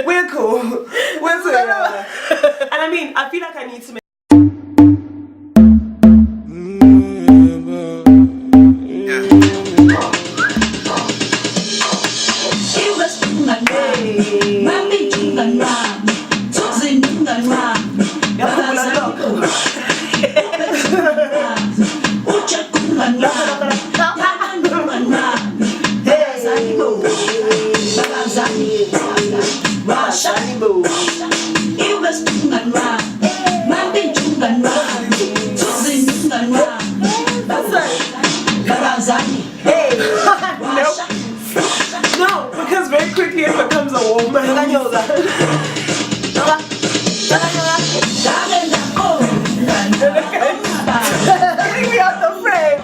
We're cool. We're together. And I mean, I feel like I need to make no, because very quickly it becomes a woman. Getting me out the frame.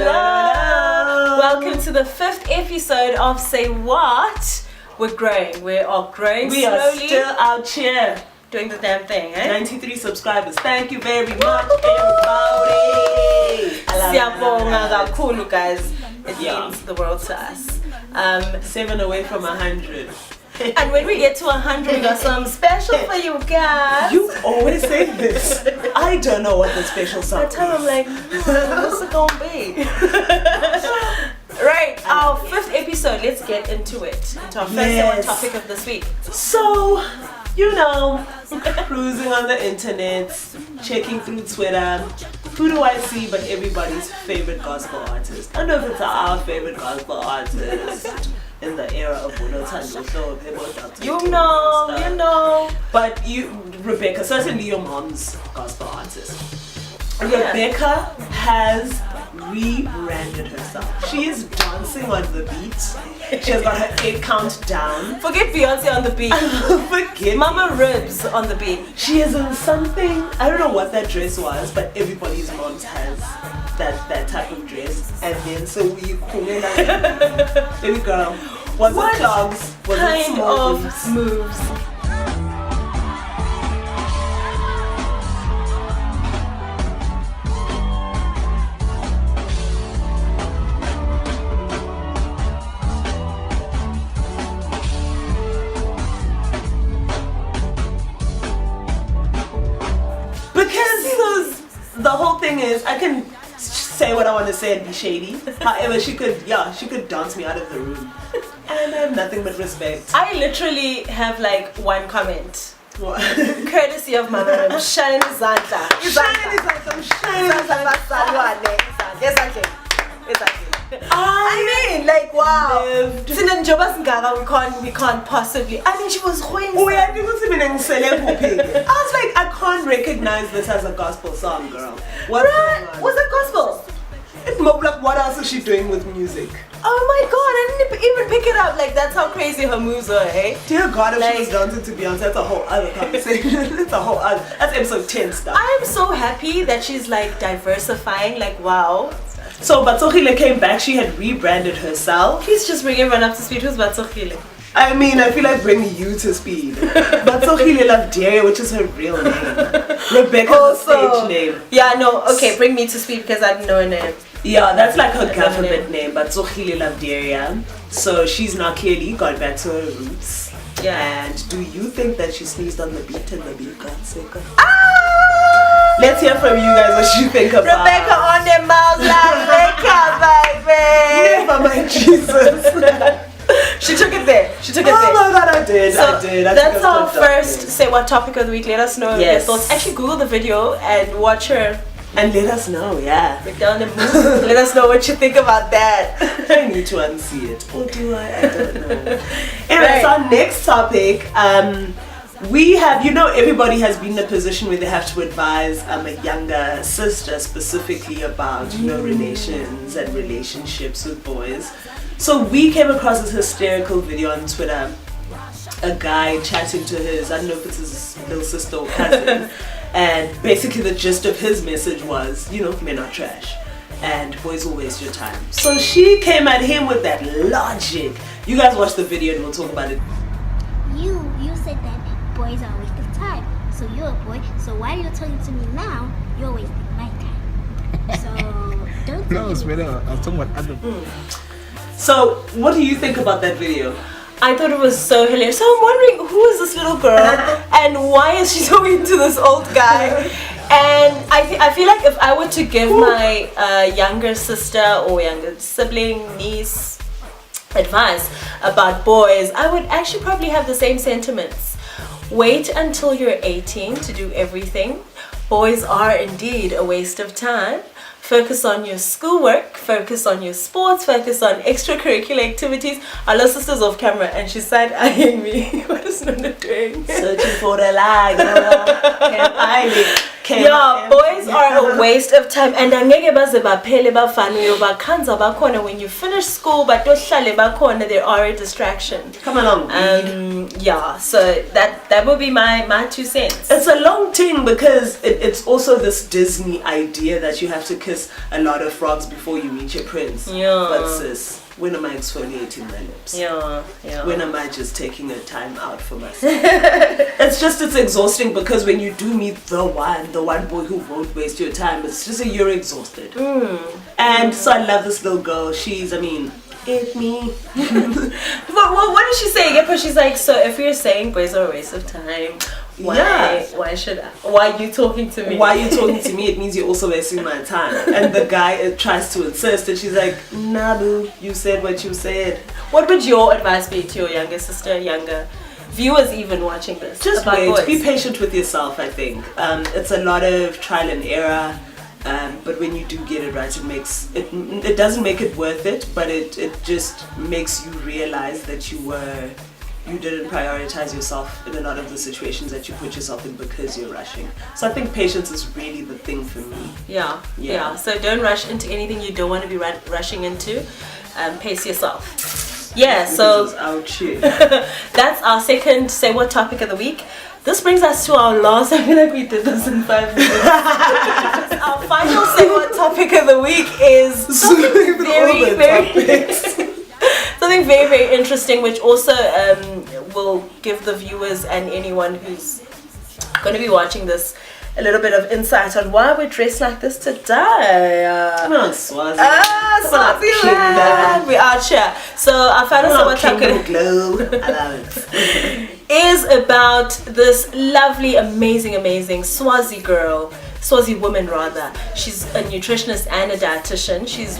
Hello. Welcome to the 5th episode of Say What? We're growing. We are growing We slowly. are still out here. Doing the damn thing, eh? 93 subscribers. Thank you very much, everybody. Siyabonga kakhulu, guys. It Yeah. means the world to us. 7 away from 100. And when we get to 100, we got something special for you guys. You always say this. I don't know what the special song That time I'm is. like, what's it gonna be? Right, our 5th episode. Let's get into it. Into our first Yes. topic of this week. So, you know, cruising on the internet, checking through Twitter. Who do I see but everybody's favorite gospel artist? I don't know if it's our favorite gospel artist in the era of Unothando Show, You know. But Rebecca, certainly your mom's gospel artist. Yeah. Rebecca has rebranded herself. She is dancing on the beat. She has got her 8 count down. Forget Beyonce on the beat. Forget Mama Ribs on the beat. She is in something, I don't know what that dress was, but everybody's moms has that type of dress. And then so we baby girl, was it clogs? Was it Kind small of boobs? moves. Because the whole thing is, I can say what I want to say and be shady. However, she could dance me out of the room. And I have nothing but respect. I literally have like one comment. What? Courtesy of Mama Ribs. Shine Zanta. I mean, like, wow. We can't possibly. I mean, she was going. I was like, I can't recognize this as a gospel song, girl. What's going on? Was it gospel? It's more like, what else is she doing with music? Oh my god, I didn't even pick it up. Like, that's how crazy her moves are, eh? Dear God, if Like- she was dancing to Beyonce, that's a whole other conversation. That's episode 10 stuff. I am so happy that she's like diversifying. Like, wow. So Batsokhile came back, she had rebranded herself. Please just bring everyone up to speed. Who's Batsokhile? I mean, I feel like bringing you to speed. Batsokhile Lovederia, which is her real name. Rebecca's stage name. Yeah, no. Okay, bring me to speed because I didn't know her name. Yeah, that's like her government name, Batsokhile Lovederia. So she's now clearly gone back to her roots. Yeah. And do you think that she sneezed on the beat and the beat got sicker? Ah! Let's hear from you guys what you think about Rebecca on the mouse, like baby. Never mind, Jesus. She took it there. She took it Oh there. my God, I did. So I did. I that's think I our stopped first there. Say What topic of the week. Let us know your Yes. thoughts. Actually, Google the video and watch her And let us know, yeah. break down the move. Let us know what you think about that. I need to unsee it. Or do I? I don't know. Anyway, Right. so our next topic, we have, everybody has been in a position where they have to advise a younger sister specifically about, relations and relationships with boys. So we came across this hysterical video on Twitter. A guy chatting to his, I don't know if it's his little sister or cousin, And basically the gist of his message was, you know, men are trash and boys will waste your time. So she came at him with that logic. You guys watch the video and we'll talk about it. You said that boys are a waste of time. So you're a boy. So why are you talking to me now? You're wasting my time. So don't. No, it's better. I was talking about other. So what do you think about that video? I thought it was so hilarious. So I'm wondering, who is this little girl and why is she talking to this old guy? And I feel like if I were to give my younger sister or younger sibling, niece advice about boys, I would actually probably have the same sentiments. Wait until you're 18 to do everything. Boys are indeed a waste of time. Focus on your schoolwork, focus on your sports, focus on extracurricular activities. Our little sister's off camera and she side eyeing me. What is Nona doing? Searching for the lie, girl. Can't find it. Yeah, boys are a waste of time. And when you finish school, but they are a distraction. Come along. Yeah, so that would be my 2 cents. It's a long thing because it's also this Disney idea that you have to kiss a lot of frogs before you meet your prince. Yeah. But sis, when am I exfoliating my lips? Yeah. When am I just taking a time out for myself? It's exhausting because when you do meet the one boy who won't waste your time, it's just you're exhausted. And so I love this little girl. She's, it's me. What did she say again? Because she's like, so if you're saying boys are a waste of time, why are you talking to me? Why are you talking to me? It means you're also wasting my time. And the guy tries to insist and she's like, nah boo, you said what you said. What would your advice be to your younger sister, younger viewers even watching this? Just wait, be patient with yourself, I think. It's a lot of trial and error. But when you do get it right, it doesn't make it worth it, but it just makes you realize that you didn't prioritize yourself in a lot of the situations that you put yourself in because you're rushing. So I think patience is really the thing for me. Yeah. So don't rush into anything you don't want to be rushing into. Pace yourself. Yeah, so that's our second Say What topic of the week. This brings us to our last, I feel like we did this in 5 minutes. Our final Say What topic of the week is something very, very interesting, which also will give the viewers and anyone who's going to be watching this a little bit of insight on why we're dressed like this today. Come on, Swazi. Swaziland. We are here. So our final Say What topic is about this lovely, amazing Swazi woman rather. She's a nutritionist and a dietitian. She's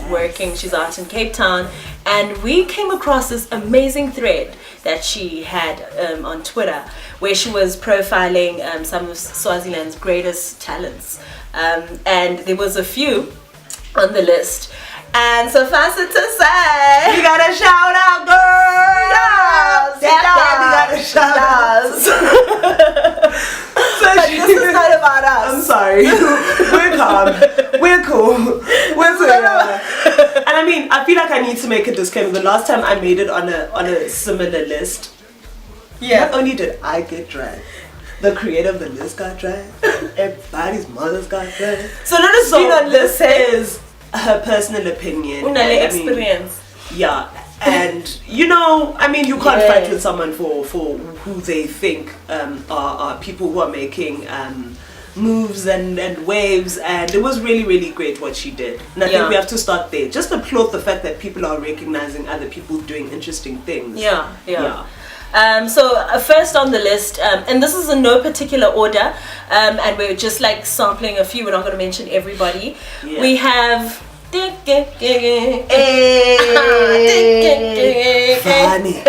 out in Cape Town, and we came across this amazing thread that she had on Twitter where she was profiling some of Swaziland's greatest talents, and there was a few on the list. And suffice it to say, you gotta shout out, girl! Yes! You gotta shout out. But this is not about us. I'm sorry. We're calm. We're cool. We're together. And I feel like I need to make a disclaimer. The last time I made it on a similar list, not only did I get dragged, the creator of the list got dragged. Everybody's mothers got dragged. So let us be on this is her personal opinion. Experience. Yeah. And you can't fight with someone for who they think are people who are making moves and waves, and it was really, really great what she did. And I think we have to start there. Just applaud the fact that people are recognizing other people doing interesting things. Yeah. So first on the list, and this is in no particular order, and we're just like sampling a few. We're not going to mention everybody. We have Funny.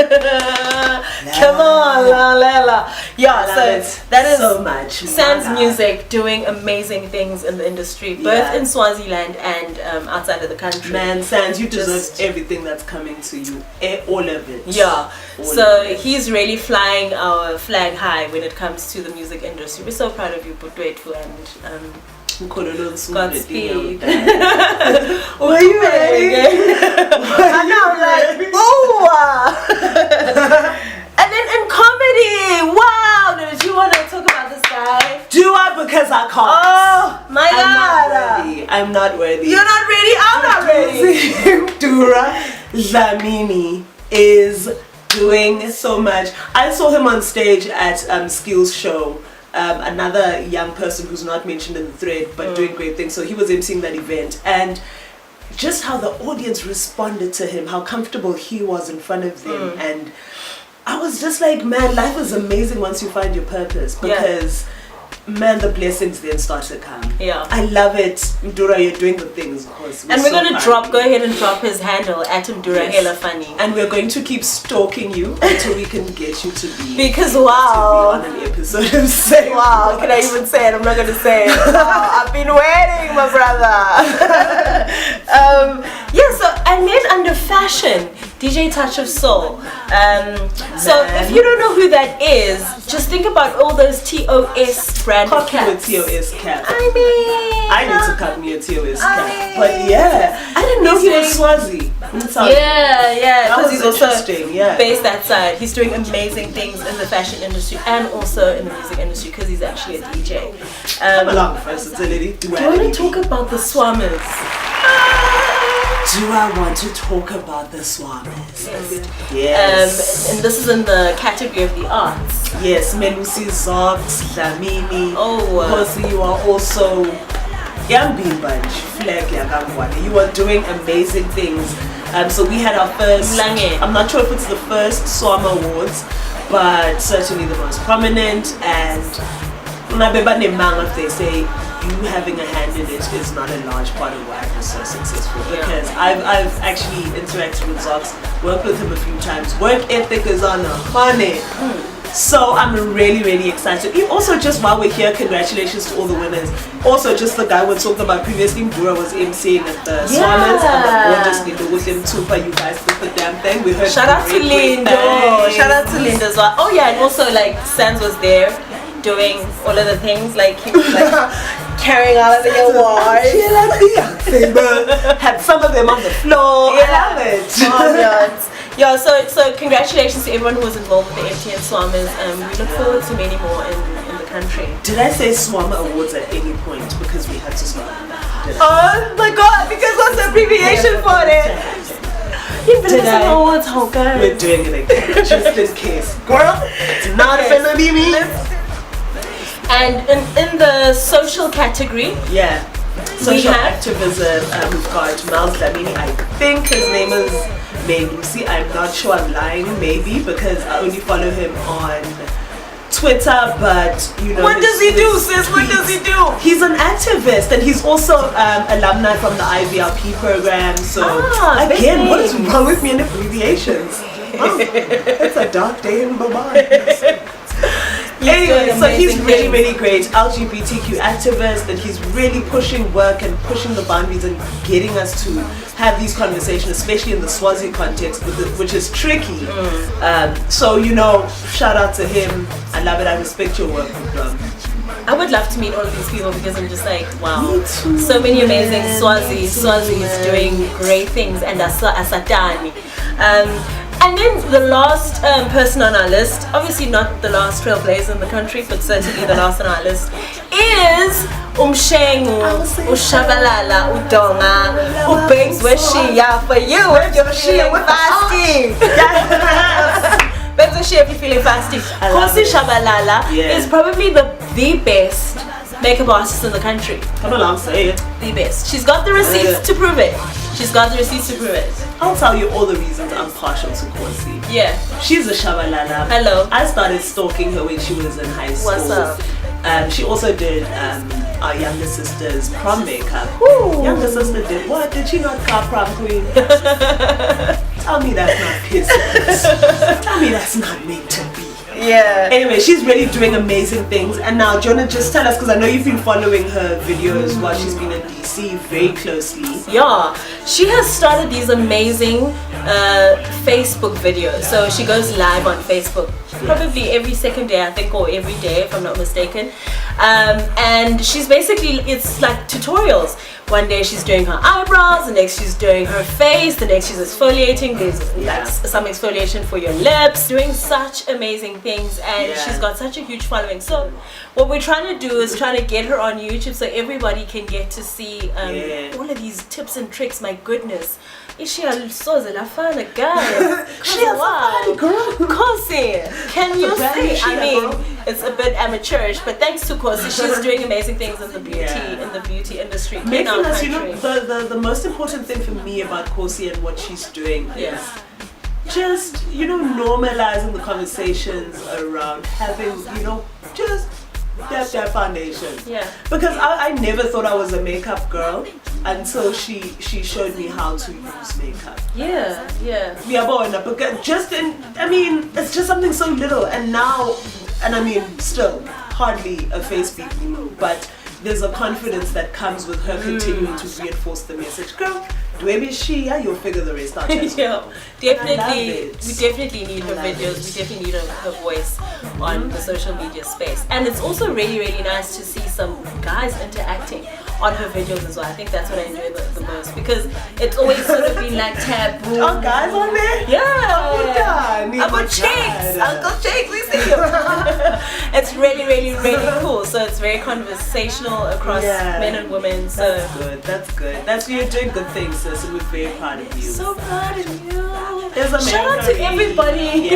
Come on, la. Yeah, so that is so much. Sans Music doing amazing things in the industry, both in Swaziland and outside of the country. Man, Sans, you deserve everything that's coming to you, all of it. Yeah, so he's really flying our flag high when it comes to the music industry. We're so proud of you, Putwetu, and Godspeed. Were you ready? And I'm like, oh! And then in comedy, wow! Did you want to talk about this guy? Do I? Because I worthy. You're not ready. I'm not ready. Dura Dlamini is doing so much. I saw him on stage at Skills Show. Another young person who's not mentioned in the thread, but doing great things. So he was emceeing that event, and just how the audience responded to him, how comfortable he was in front of them, and I was just like, man, life is amazing once you find your purpose, because man, the blessings then start to come. Yeah. I love it. Mdura, you're doing the things. And we're going to go ahead and drop his handle at Mdura Hella Funny. And we're going to keep stalking you until we can get you to be because wow, to be on an episode of Say wow, can I even say it? I'm not going to say it. Wow, I've been waiting, my brother. So and then under fashion, DJ Touch of Soul. So if you don't know who that is, just think about all those TOS brand caps. caps. With TOS cap. I need to cut me a TOS cap. But yeah, I didn't know he was Swazi. Yeah, because he's also yeah. based that side. He's doing amazing things in the fashion industry and also in the music industry because he's actually a DJ. Come along, versatility. Do you want to talk about the Swammers? Do I want to talk about the Swammers? Yes. And this is in the category of the arts. Yes, Melusi Zox, Dlamini. Oh. Because you are also Young Bean Bunch, Flag Yagangwane. You are doing amazing things. So we had our first, I'm not sure if it's the first Swam Awards, but certainly the most prominent. And if they say you having a hand in it is not a large part of why I was so successful, because I've actually interacted with Zox, worked with him a few times. Work ethic is on a money. So I'm really excited. Also, just while we're here, congratulations to all the winners. Also, just the guy we talked about previously, Mdura was emceeing at the Swammers, and the gorgeous Lindo with him too. But you guys did the damn thing. We heard shout out to Lindo. Shout out to Lindo as well. Oh yeah, and also like Sans was there doing all of the things, like he was like carrying all of the awards. Had some of them on the floor. I love it. Oh, yeah, so congratulations to everyone who was involved with the MTN Swammers. We look forward to many more in the country. Did I say Swammer Awards at any point because we had to stop? Oh my god, because what's the abbreviation for it? Awards, how good. We're doing it again, just in case. Girl, it's not gonna be me. And in the social category, social activism, we've got Miles Dlamini. I think his name is Lucy. I'm not sure, I'm lying, maybe, because I only follow him on Twitter, but you know. What does he do, sis? What does he do? He's an activist, and he's also alumni from the IVRP program. So again, what is wrong with me and abbreviations? It's a dark day in Bye-bye. Anyway, so he's really great LGBTQ activist, and he's really pushing work and pushing the boundaries and getting us to have these conversations, especially in the Swazi context, which is tricky. So, you know, shout out to him. I love it. I respect your work, bro. I would love to meet all of these people because I'm just like, wow, so many amazing Swazis doing great things, and Asatani. And then the last person on our list, obviously not the last trailblazer in the country, but certainly the last on our list, is Umshengu, Ushabalala, Udonga, Ubings Weshia for you if you're feeling fasting. Babes Weshia if you're feeling fasting. Kosi Shabalala is probably the best makeup artist in the country. Come along, say it. The best. She's got the receipts to prove it. I'll tell you all the reasons I'm partial to Kosi. Yeah. She's a Shabalala. Hello. I started stalking her when she was in high school. What's up? She also did our younger sister's prom makeup. Ooh. Younger sister did what? Did she not car prom queen? Tell me that's not pissed. Tell me that's not meant to be. Yeah. Anyway, she's really doing amazing things. And now, do you want to just tell us, because I know you've been following her videos while she's been in DC very closely. Yeah, she has started these amazing Facebook videos. So she goes live on Facebook probably every second day, I think, or every day, if I'm not mistaken. And she's basically, it's like tutorials. One day she's doing her eyebrows, the next she's doing her face, the next she's exfoliating. There's like some exfoliation for your lips, doing such amazing things, and she's got such a huge following. So what we're trying to do is trying to get her on YouTube so everybody can get to see all of these tips and tricks. My goodness. Is she a soze la fana guys? She a funny girl. Kosi, can you see? I mean, girl. it's a bit amateurish, but thanks to Kosi, she's doing amazing things in the beauty industry. Making us, you know, the most important thing for me about Kosi and what she's doing is just, you know, normalizing the conversations around having, you know, just that foundation. Yeah. Because I never thought I was a makeup girl until she showed me how to use makeup. Yeah. Because I mean, it's just something so little, and now, and I mean, still hardly a face beat move, but there's a confidence that comes with her continuing to reinforce the message. Girl, maybe you'll figure the rest out. Yeah, definitely. We definitely need her videos. We definitely need her voice on the social media space. And it's also really, really nice to see some guys interacting on her videos as well. I think that's what I enjoy the most, because it's always sort of been like taboo. Oh, guys on there? Yeah. Uncle Cheeks, we see you. It's really, really, really cool. So it's very conversational across men and women. So that's good. You're doing good things, sis, and we're very proud of you. So proud of you. Shout out to everybody.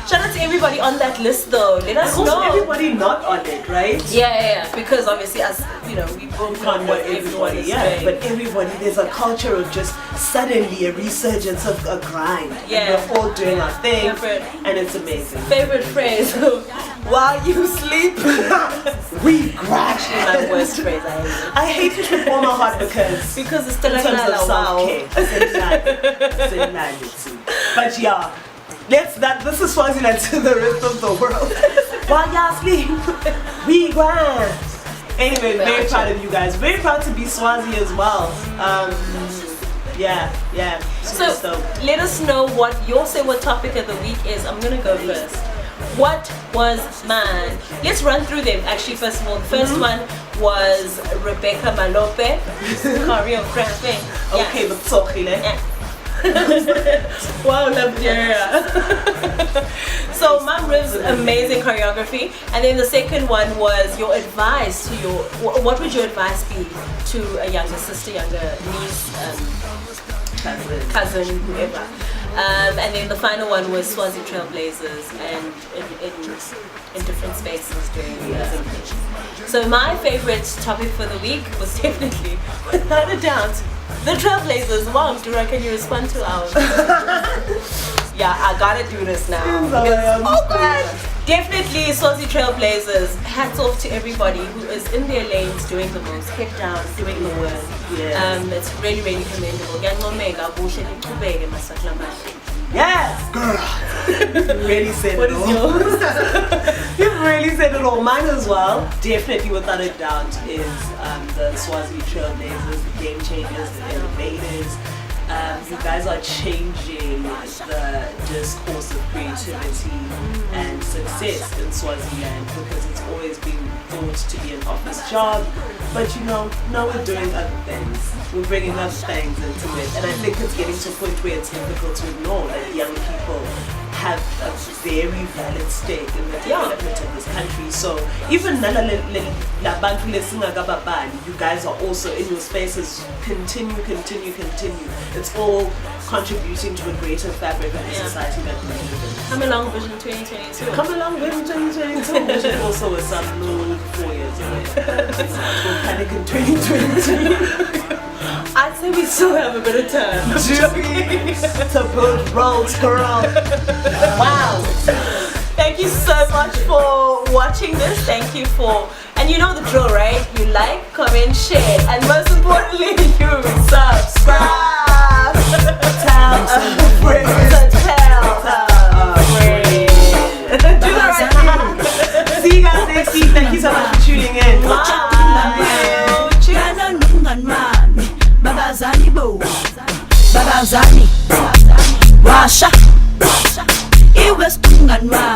Shout out to everybody on that list, though. Let us know. Everybody not on it, right? Yeah. Because obviously, as you know, we both can't what everybody is doing. But everybody, there's a culture of just suddenly a resurgence of a grind. Yeah. And we're all doing our thing, and it's amazing. Favorite phrase: while you sleep, we grind. Actually, my worst phrase. I hate it with all my heart because it's still in terms of self-care. But yeah, this is Swaziland to the rest of the world. While y'all sleep, we grind. Anyway, very proud of you guys. Very proud to be Swazi as well. So let us know what your say what topic of the week is. I'm gonna go first. What was mine? Let's run through them. Actually, first of all, the first one was Rebecca Malope choreographing. Okay, but Sokhile. Wow, Lovederia. So Mom Riv's amazing choreography, and then the second one was your advice to what would your advice be to a younger sister, younger niece, cousin, whoever. And then the final one was Swazi Trailblazers, and in different spaces doing amazing things. So my favorite topic for the week was definitely, without a doubt, the Trailblazers. Mom, Dura, can you respond to ours? Yeah, I gotta do this now. Oh God! Definitely Swazi Trailblazers. Hats off to everybody who is in their lanes doing the most, head down, doing the work. It's really, really commendable. Yes, girl. You really said What it is all. yours? You've really said it all. Mine as well. Definitely, without a doubt, is the Swazi Trailblazers, the game changers, the innovators. You guys are changing the discourse of creativity and success in Swaziland, because it's always been thought to be an office job, but you know, now we're doing other things. We're bringing other things into it, and I think it's getting to a point where it's difficult to ignore that young people have a very valid stake in the development of this country. So even you guys are also in your spaces. Continue. It's all contributing to a greater fabric of the society that we live in. Come along, Vision 2022. Come along, Vision 2022, which is also a some little 4 years away. We'll panic in 2022. I'd say we still have a bit of time to build roads, girl. Wow. Thank you so much for watching this. Thank you for, and you know the drill, right? You like, comment, share, and most importantly, you subscribe. Tell a friend to tell a friend. Do the right thing. See you guys next week. Thank you so much for tuning in. Bye. Babazani bo, babazani, washa, iwe stunganwa.